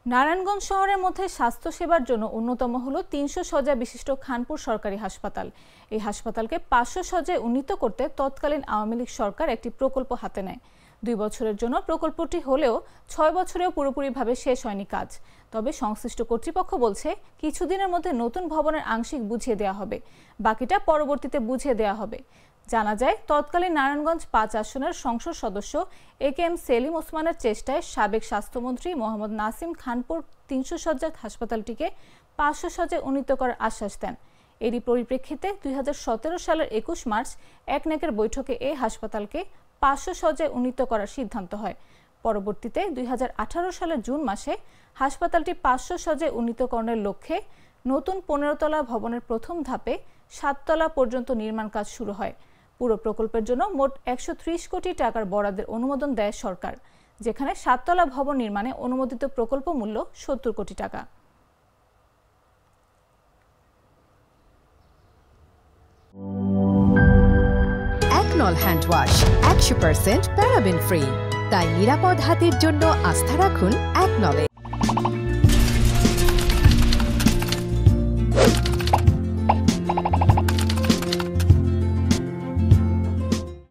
নারায়ণগঞ্জ শহরের মধ্যে স্বাস্থ্যসেবার জন্য অন্যতম হলো ৩০০ শয্যা বিশিষ্ট খানপুর সরকারি হাসপাতাল। এই হাসপাতালকে ৫০০ শয্যায় উন্নীত করতে তৎকালীন আওয়ামী লীগ সরকার একটি প্রকল্প হাতে নেয়। ২ বছরের জন্য প্রকল্পটি হলেও ৬ বছরেও পুরোপুরিভাবে শেষ হয়নি কাজ। তবে সংশ্লিষ্ট কর্তৃপক্ষ বলছে কিছুদিনের মধ্যে নতুন ভবনের আংশিক বুঝিয়ে দেওয়া হবে, বাকিটা পরবর্তীতে বুঝিয়ে দেওয়া হবে। জানা যায়, তৎকালীন নারায়ণগঞ্জ ৫ আসনের সংসদ সদস্য একেএম সেলিম ওসমানের চেষ্টায় সাবেক স্বাস্থ্যমন্ত্রী মোহাম্মদ নাসিম খানপুর ৩০০ শয্যার হাসপাতালটিকে ৫০০ শয্যায় উন্নীত করার আশ্বাস দেন। এরই পরিপ্রেক্ষিতে ২০১৭ সালের ২১ মার্চ একনেকের বৈঠকে এই হাসপাতালকে ৫০০ শয্যায় উন্নীত করার সিদ্ধান্ত হয়। পরবর্তীতে ২০১৮ সালের জুন মাসে হাসপাতালটি ৫০০ শয্যায় উন্নীতকরণের লক্ষ্যে নতুন ১৫ তলা ভবনের প্রথম ধাপে ৭ তলা পর্যন্ত নির্মাণ কাজ শুরু হয়। পুরো প্রকল্পের জন্য মোট ১৩০ কোটি টাকার বরাদ্দের অনুমোদন দেয় সরকার, যেখানে ৭ তলা ভবন নির্মাণে অনুমোদিত প্রকল্প মূল্য ৭০ কোটি টাকা। একনল হ্যান্ড ওয়াশ ১০০% প্যারাবেন ফ্রি, তাই নিরাপদ হাতের জন্য আস্থা রাখুন একনলে।